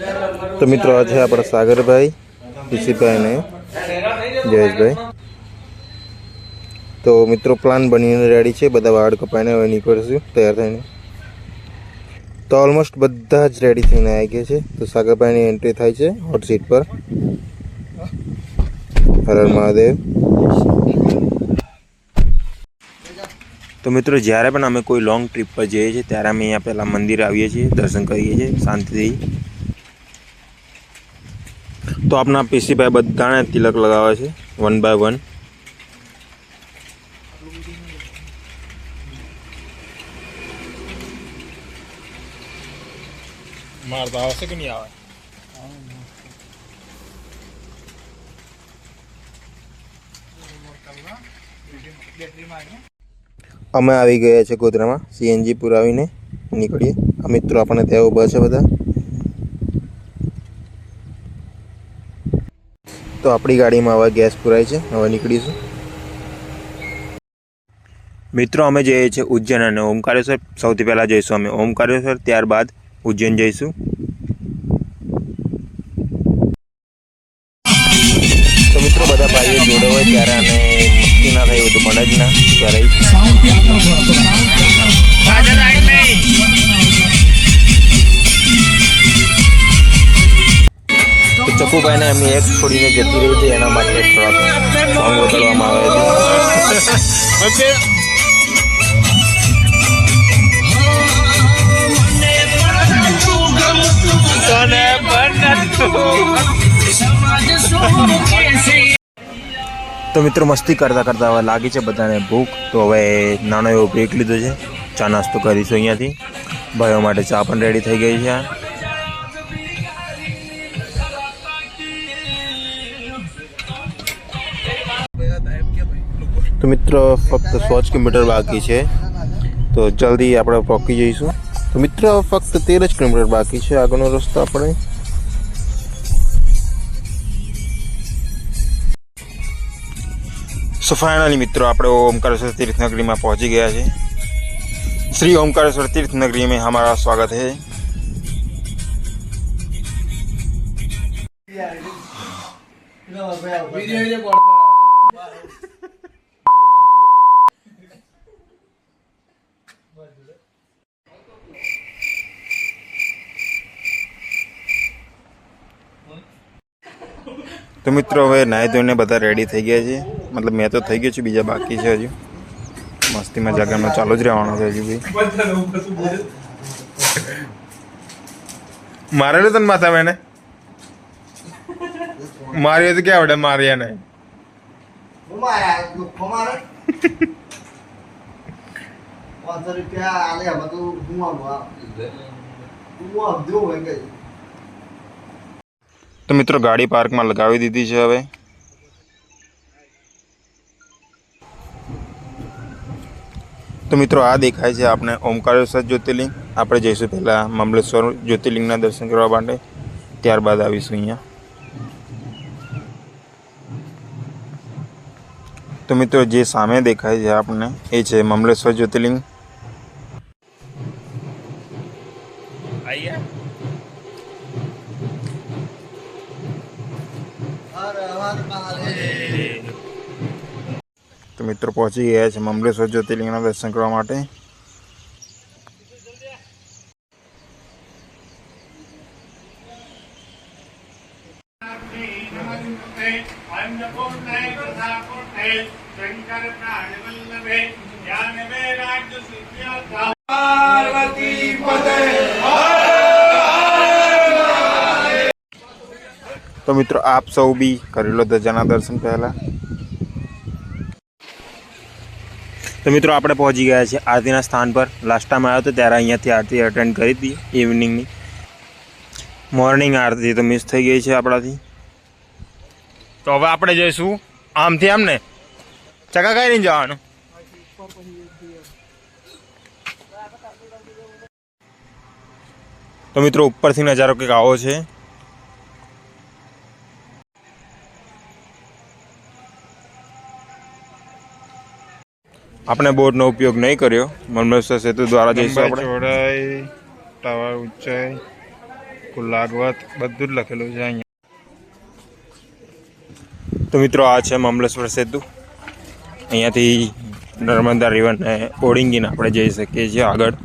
तो मित्रों आज है अपना सागर भाई पीसी भाई ने जयेश भाई। तो मित्रों प्लान बनी रेडी है, बधा वाड़ कपाईने हवे निकळशुं तैयार थईने। तो ऑलमोस्ट बधा ज रेडी थईने आई गया है। तो सागर भाई ની एंट्री थाय छे हॉट सीट पर। हर हर महादेव। तो मित्रों જ્યારે પણ અમે કોઈ લોંગ ટ્રીપ પર જઈએ છીએ ત્યારે અમે અહીંયા પહેલાં મંદિર આવીએ છીએ, દર્શન કરીએ છીએ શાંતિથી। तो अपना पीसी भाई बधाने तिलक लगावे छे 1 बाय 1। मारता आवश्यक कि नहीं आवे? અમે આવી ગયા છે ગોધરામાં સીએનજી પુરાવીને નીકળીએ। આ મિત્રો આપણે ત્યાં ઊભા છે બધા। तो अपनी गाड़ी में हवा गैस पुराई है, हवा निकलीशू। मित्रों अमे जाइए छे उज्जैन और ओमकारेश्वर। सौथी पहला जईशुं अमे ओमकारेश्वर, त्यारबाद उज्जैन जईशुं। तो मित्रों बधा भाईओ जोड़े होय त्यारे अमे मस्ती ना थाय तो बने ज ना त्यारे चक्कू भाई ने अमी एक छोड़ी ने जती रही थी एना माटे थोड़ा सॉन्ग वगाड़वामां आवे छे। तो मित्रों मस्ती करता करता हवे लागी छे बधाने भूख। तो हवे नानो एवो ब्रेक लीधो छे, चा नास्तो करीशुं अहींयाथी। भाईओ माटे चा पण रेडी थई गई छे। तो मित्रों फक्त 100 किलोमीटर बाकी है, तो जल्दी આપણે પહોંચી જઈશું। तो मित्रों फक्त 13 किलोमीटर बाकी है આગળનો રસ્તો આપણે। सो फाइनली मित्रों આપણે ओमकारेश्वर तीर्थनगरी में पहुंची गया है। श्री ओमकारेश्वर तीर्थनगरी में हमारा स्वागत है। तो मित्रों हवे नाई धोईने बधा रेडी थई गया है। मतलब मैं तो थई गयो छुं, बीजा बाकी है। हजू मस्ती मजाक में चालू ज रहेवानुं छे। हजू भी मारेलो तने माथा मैंने मारियो तो क्या आवड़े, मारिया नहीं। तो मित्रों गाड़ी पार्क में लगावी दीधी है। हवे तो मित्रों आ देखाय छे आपने ओमकारेश्वर ज्योतिर्लिंग। आपणे जईशुं पहला ममलेश्वर ज्योतिर्लिंगना दर्शन करवा माटे, त्यारबाद आवीशुं अहींया। तो मित्रों जे सामे देखाय छे आपने ए छे ममलेश्वर ज्योतिर्लिंग। तो मित्रों पहुंची गया है ममलेश्वर ज्योतिर्लिंग दर्शन करवा माटे। तो मित्रों आप सौ भी कर लो ध्वजाना दर्शन पहला। तो मित्रों आपणे पहुंची गया है आरती स्थान पर। लास्ट टाइम आया तो त्यारे अहींयाथी आरती अटेन्ड करी थी इवनिंग नी। मॉर्निंग आरती तो मिस थई गई है आपणाथी। तो हवे आपणे जईशुं आमथी आमने चका कई नहीं जवानुं। तो मित्रों ऊपर थी नजारो कंईक आवो छे। आपने बोर्ड नो उपयोग नहीं कर्यो। ममलेश्वर सेतु द्वारा जईशुं आपणे। चौड़ाई, टावर ऊंचाई કુલાગવત બધું જ લખેલું છે અહીંયા. તો મિત્રો આ છે મમલેશ્વર સેતુ. અહીંયાથી નર્મદા રિવરને ઓળંગીને આપણે જઈ શકીએ છીએ આગળ.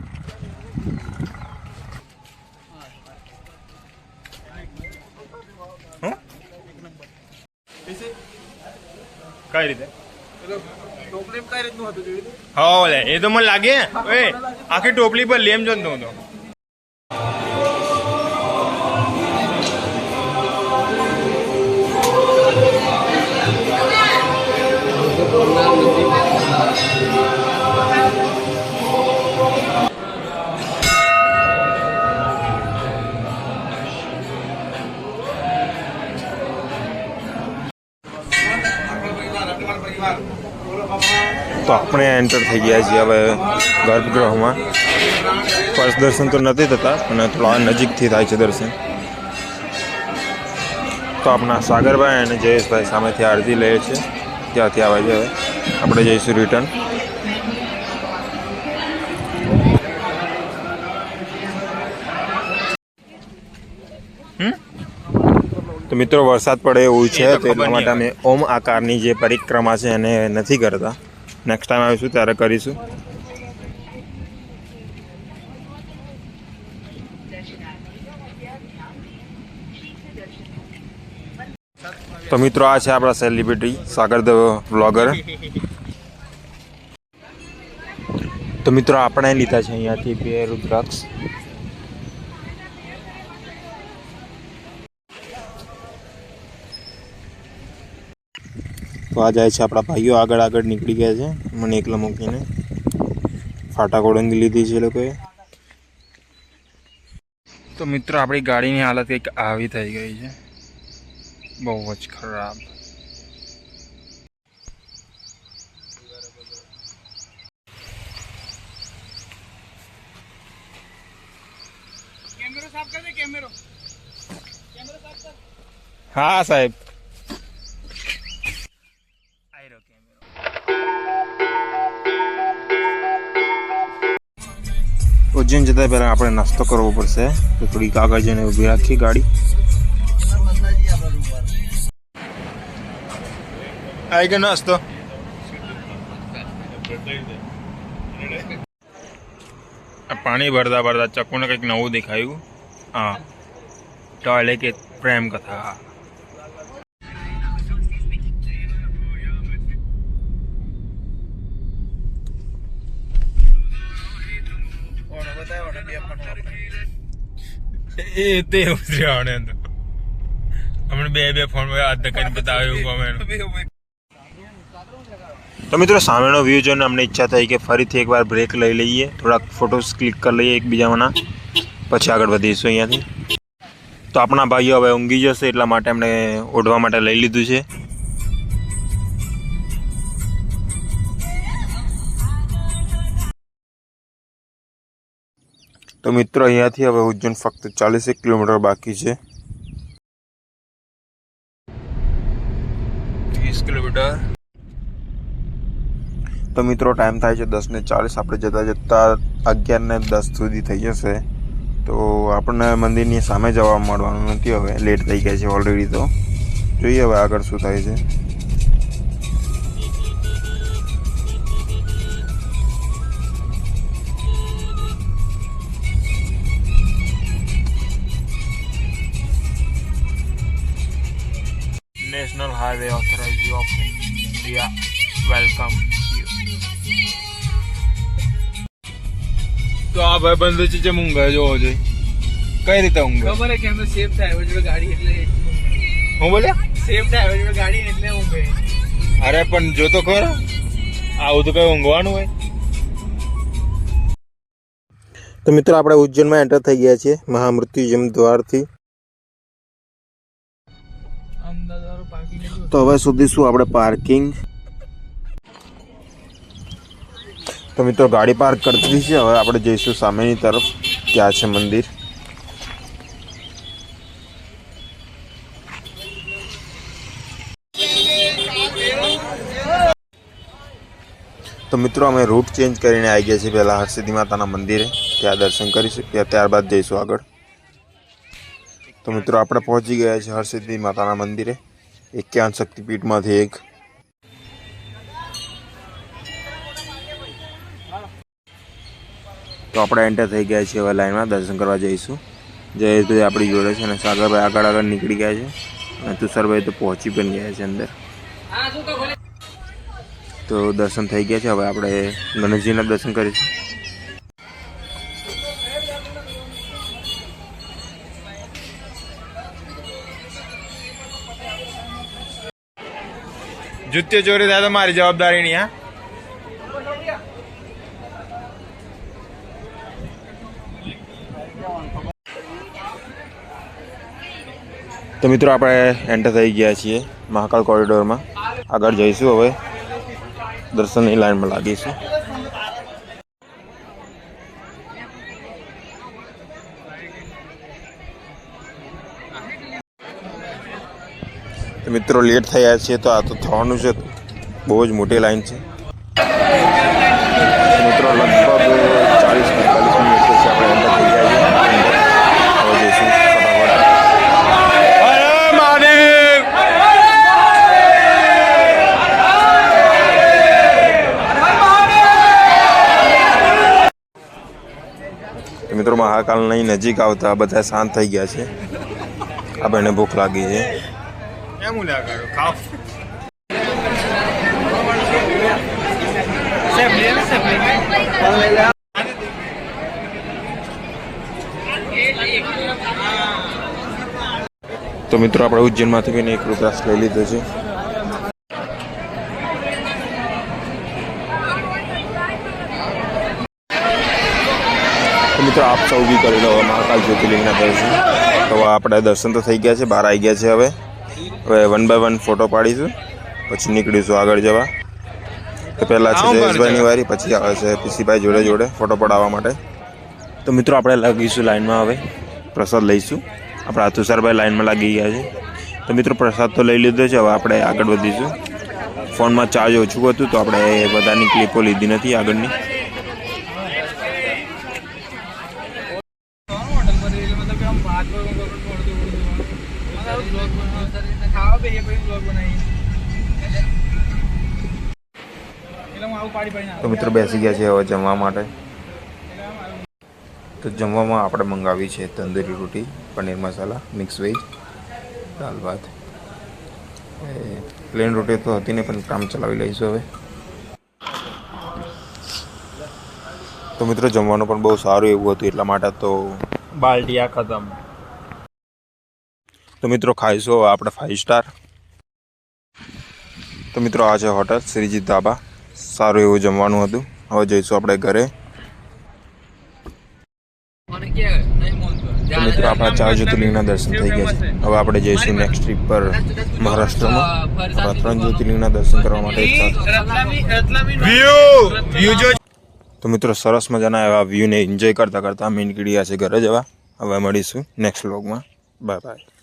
કઈ રીતે હા એ તો મને લાગે આખી ટોપલી પર લેમ જતો હતો. તો આપણે એન્ટર થઈ ગયા છીએ હવે ગર્ભગૃહમાં. ફર્સ્ટ દર્શન તો નથી થતા અને થોડા નજીકથી થાય છે દર્શન. તો આપણા સાગરભાઈ અને જયેશભાઈ સામેથી આરતી લે છે, ત્યાંથી આવે છે. હવે આપણે જઈશું રિટર્ન. તો મિત્રો વરસાદ પડે એવું છે તો એટલા માટે અમે ઓમ આકારની જે પરિક્રમા છે એને નથી કરતા. નેક્સ્ટ ટાઈમ આવીશું ત્યારે કરીશું. તો મિત્રો આ છે આપણા સેલિબ્રિટી સાગર ધ વ્લોગર. તો મિત્રો આપણે લીધા છે અહીંયાથી 2 રુદ્રાક્ષ. તો આ જાય છે આપણા ભાઈઓ આગળ નીકળી ગયા છે. મને એકલા મૂકીને ફાટાક ઓળંગી લીધી છે એ લોકોએ. તો મિત્રો આપણી ગાડીની હાલત કંઈક આવી થઈ ગઈ છે, બહુ જ ખરાબ. કેમેરો સાફ કર દે. કેમેરો સાફ કર. હા સાહેબ. ઉજ્જૈન જતા પહેલાં આપણે નાસ્તો કરવો પડશે, તો થોડીક આગળ જઈને ઊભી રાખી ગાડી. આવી ગયો નાસ્તો. પાણી ભરતા ચક્કુને કંઈક નવું દેખાયું. હા, ટોયલે કે પ્રેમ કથા. એ તે ઉતર્યા હમણાં બે ફોન હાથ કરીને બતાવ્યું. તો મિત્રો સામેનો વ્યૂ જોઈને અમને ઈચ્છા થઈ કે ફરીથી એકવાર બ્રેક લઈ લઈએ, થોડાક ફોટોસ ક્લિક કરી લઈએ એકબીજાના, પછી આગળ વધીશું અહીંયાથી. તો આપણા ભાઈઓ હવે ઊંઘી જશે એટલા માટે એમણે ઓઢવા માટે લઈ લીધું છે. તો મિત્રો અહીંયાથી હવે ઉજ્જૈન ફક્ત 41 કિલોમીટર બાકી છે. 30 કિલોમીટર. તો મિત્રો ટાઈમ થાય છે 10:40. આપણે જતાં 11:10 સુધી થઈ જશે. તો આપણને મંદિરની સામે જવા મળવાનું નથી, હવે લેટ થઈ ગયા છે ઓલરેડી. તો જોઈએ હવે આગળ શું થાય છે. National Highway Authority of India welcome you. તો આ ભાઈ બંધ છે જેમ ઊંઘે જોવો જોઈએ. કઈ રીતે ઊંઘે ખબર હે કે અમે સેફ થાય જોડે ગાડી એટલે હું બોલ્યા સેફ થાય જોડે ગાડી એટલે ઊંઘે. અરે પણ જો તો ખરો આવું તો કઈ ઊંઘવાનું હોય. તો મિત્રો આપણે ઉજ્જૈનમાં એન્ટર થઈ ગયા છીએ મહામૃત્યુંજય દ્વારથી. તો હવે શોધીશું આપણે પાર્કિંગ. તો મિત્રો ગાડી પાર્ક કરતી છે. હવે આપણે જઈશું સામેની તરફ, ત્યાં છે મંદિર. તો મિત્રો અમે રૂટ ચેન્જ કરીને આવી ગયા છીએ પહેલાં હરસિદ્ધિ માતાના મંદિરે, ત્યાં દર્શન કરીશું, ત્યારબાદ જઈશું આગળ. તો મિત્રો આપણે પહોંચી ગયા છે હરસિદ્ધિ માતાના મંદિરે, 51 શક્તિપીઠમાંથી એક. તો આપણે એન્ટર થઈ ગયા છીએ હવે લાઈનમાં, દર્શન કરવા જઈશું. જયેશભાઈ આપણી જોડે છે અને સાગરભાઈ આગળ નીકળી ગયા છે અને તુષારભાઈ તો પહોંચી પણ ગયા છે અંદર. તો દર્શન થઈ ગયા છે, હવે આપણે ગણેશજીના દર્શન કરીશું. જુત્તી ચોરી થાય તો મારી જવાબદારી નહીં. હા, તો મિત્રો આપણે એન્ટર થઈ ગયા છીએ મહાકાલ કોરિડોરમાં. આગળ જઈશું, હવે દર્શનની લાઈનમાં લાગીશું. તો મિત્રો લેટ થયા છીએ, તો આ તો થવાનું છે, બહુ જ મોટી લાઈન છે. મિત્રો લગભગ 40-45 મિનિટ પછી આપણે એન્ટર થઈ ગયા છીએ. હવે જઈશું ફટાફટ. મિત્રો મહાકાલની નજીક આવતા બધા શાંત થઈ ગયા છે. આપણને ભૂખ લાગી છે. તો મિત્રો આપણે ઉજ્જૈનમાંથી પણ 1 રૂપિયા લઈ લીધો છે. મિત્રો આપ સૌ બી કરી લો મહાકાલ જ્યોતિર્લિંગના દર્શન. તો આપણે દર્શન તો થઈ ગયા છે, બહાર આવી ગયા છે. હવે 1 બાય 1 ફોટો પાડીશું, પછી નીકળીશું આગળ જવા. તો પહેલાં છે જયેશભાઈની વારી, પછી આવે છે પીસીભાઈ જોડે જોડે ફોટો પડાવવા માટે. તો મિત્રો આપણે લાગીશું લાઈનમાં, હવે પ્રસાદ લઈશું. આપણા તુષારભાઈ લાઈનમાં લાગી ગયા છે. તો મિત્રો પ્રસાદ તો લઈ લીધો છે, હવે આપણે આગળ વધીશું. ફોનમાં ચાર્જ ઓછું હતું તો આપણે બધાની ક્લિપો લીધી નથી આગળની. તો મિત્રો બેસી ગયા છે હવે જમવા માટે. તો જમવામાં આપણે મંગાવી છે તંદૂરી રોટી, પનીર મસાલા, મિક્સ વેજ, દાળ ભાત. પ્લેન રોટી તો હતી ને, પણ કામ ચલાવી લઈશું હવે. તો મિત્રો જમવાનું પણ બહુ સારું એવું હતું, એટલા માટે તો બાલટીયા ખતમ. તો મિત્રો ખાઈશું હવે આપણે 5 સ્ટાર. તો મિત્રો આ છે હોટલ શ્રીજીત ધાબા. સારું એવું જમવાનું હતું. હવે જઈશું આપણે ઘરે. તો મિત્રો આપણા 4 જ્યોતિર્લિંગના દર્શન થઈ ગયા છે. હવે આપણે જઈશું નેક્સ્ટ ટ્રીપ પર મહારાષ્ટ્રમાં. આપણા 3 જ્યોતિર્લિંગના દર્શન કરવા માટે એક સાથે. તો મિત્રો સરસ મજાના એવા વ્યૂને એન્જોય કરતા કરતા અમે નીકળી ગયા છે ઘરે જવા. હવે મળીશું નેક્સ્ટ વ્લોગમાં. Bye bye.